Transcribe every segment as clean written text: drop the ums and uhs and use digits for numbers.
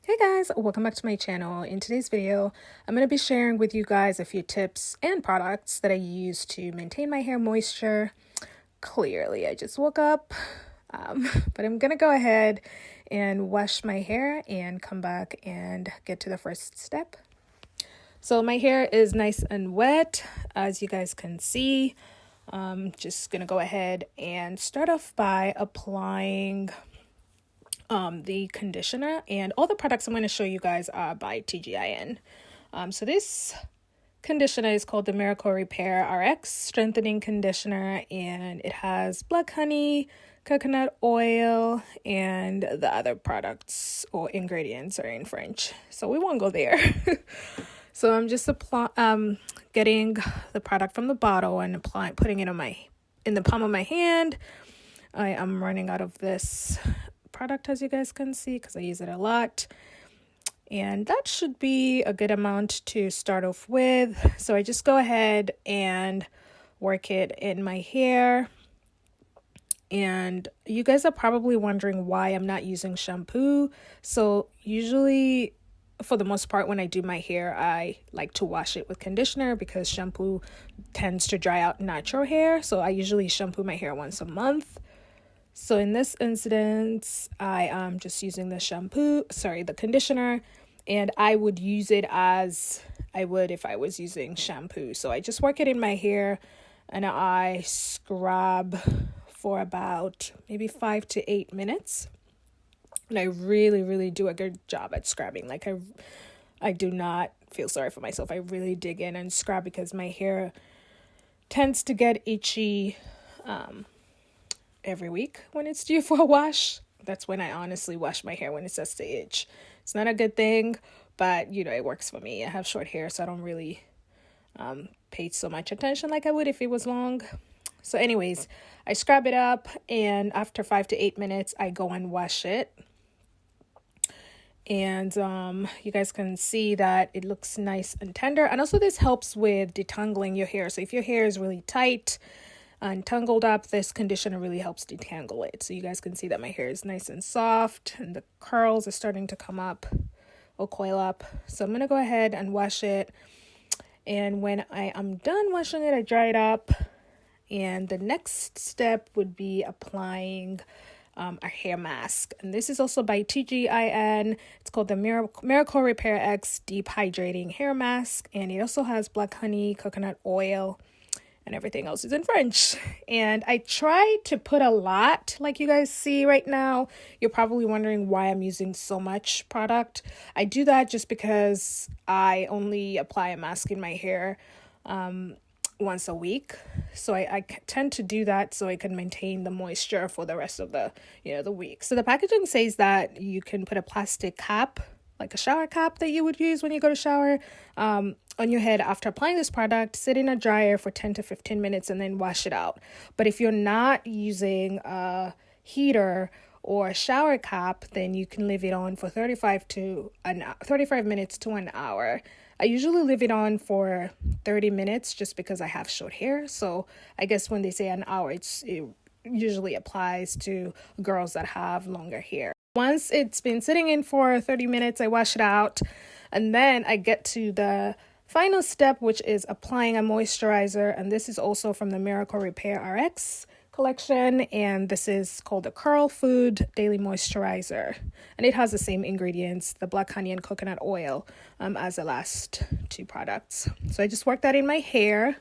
Hey guys, welcome back to my channel. In today's video, I'm going to be sharing with you guys a few tips and products that I use to maintain my hair moisture. Clearly, I just woke up, but I'm going to go ahead and wash my hair and come back and get to the first step. So my hair is nice and wet, as you guys can see. Just going to go ahead and start off by applying the conditioner, and all the products I'm going to show you guys are by TGIN. So this conditioner is called the Miracle Repair RX Strengthening Conditioner, and it has black honey, coconut oil, and the other products or ingredients are in French, so we won't go there. So I'm just getting the product from the bottle and putting it in the palm of my hand. I am running out of this product, as you guys can see, because I use it a lot, and that should be a good amount to start off with. So I just go ahead and work it in my hair. And you guys are probably wondering why I'm not using shampoo. So usually, for the most part, when I do my hair, I like to wash it with conditioner because shampoo tends to dry out natural hair. So I usually shampoo my hair once a month. So in this instance, I am just using the conditioner, and I would use it as I would if I was using shampoo. So I just work it in my hair and I scrub for about maybe 5 to 8 minutes. And I really, really do a good job at scrubbing. Like I do not feel sorry for myself. I really dig in and scrub because my hair tends to get itchy every week when it's due for a wash. That's when I honestly wash my hair, when it starts to itch. It's not a good thing, but it works for me. I have short hair, so I don't really pay so much attention like I would if it was long. So anyways, I scrub it up, and after 5 to 8 minutes, I go and wash it. And you guys can see that it looks nice and tender. And also this helps with detangling your hair. So if your hair is really tight and tangled up, this conditioner really helps detangle it. So you guys can see that my hair is nice and soft and the curls are starting to come up or coil up. So I'm going to go ahead and wash it. And when I am done washing it, I dry it up. And the next step would be applying a hair mask. And this is also by TGIN. It's called the Miracle Repair X Deep Hydrating Hair Mask. And it also has black honey, coconut oil, and everything else is in French. And I try to put a lot, like you guys see right now. You're probably wondering why I'm using so much product. I do that just because I only apply a mask in my hair once a week. So I tend to do that so I can maintain the moisture for the rest of the week. So the packaging says that you can put a plastic cap, like a shower cap that you would use when you go to shower, on your head after applying this product, sit in a dryer for 10 to 15 minutes and then wash it out. But if you're not using a heater or a shower cap, then you can leave it on for 35 minutes to an hour. I usually leave it on for 30 minutes just because I have short hair. So I guess when they say an hour, it usually applies to girls that have longer hair. Once it's been sitting in for 30 minutes, I wash it out, and then I get to the final step, which is applying a moisturizer. And this is also from the Miracle Repair RX collection, and this is called the Curl Food Daily Moisturizer, and it has the same ingredients, the black honey and coconut oil, as the last two products. So I just work that in my hair,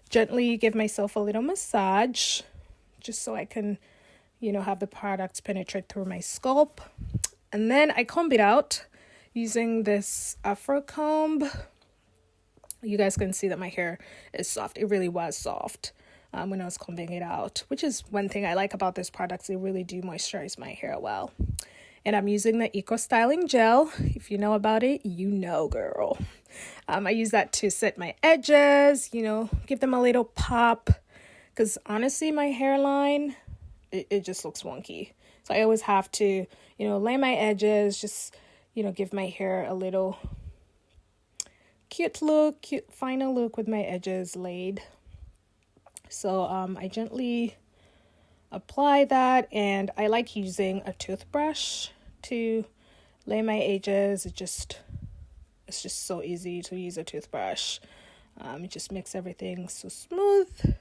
gently give myself a little massage, just so I can have the products penetrate through my scalp. And then I comb it out using this Afro comb. You guys can see that my hair is soft. It really was soft when I was combing it out, which is one thing I like about this product. They really do moisturize my hair well. And I'm using the Eco Styling Gel. If you know about it, girl. I use that to set my edges, give them a little pop. Because honestly, my hairline, it just looks wonky. So I always have to, lay my edges, just, give my hair a little cute final look with my edges laid. So I gently apply that, and I like using a toothbrush to lay my edges. It's just so easy to use a toothbrush. It just makes everything so smooth.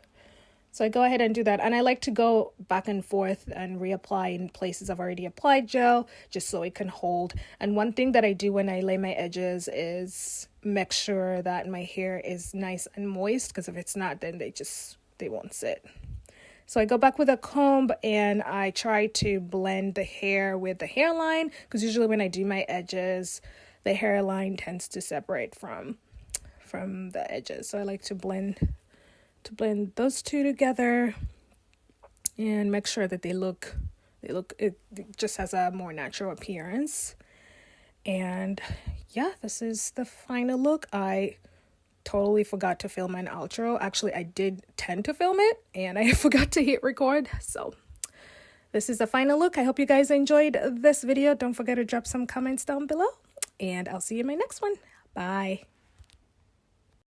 So I go ahead and do that. And I like to go back and forth and reapply in places I've already applied gel, just so it can hold. And one thing that I do when I lay my edges is make sure that my hair is nice and moist, because if it's not, then they won't sit. So I go back with a comb and I try to blend the hair with the hairline, because usually when I do my edges, the hairline tends to separate from the edges. So I like to blend those two together and make sure that it just has a more natural appearance. And yeah, this is the final look. I totally forgot to film an outro. Actually, I did tend to film it and I forgot to hit record. So this is the final look. I hope you guys enjoyed this video. Don't forget to drop some comments down below, and I'll see you in my next one. Bye.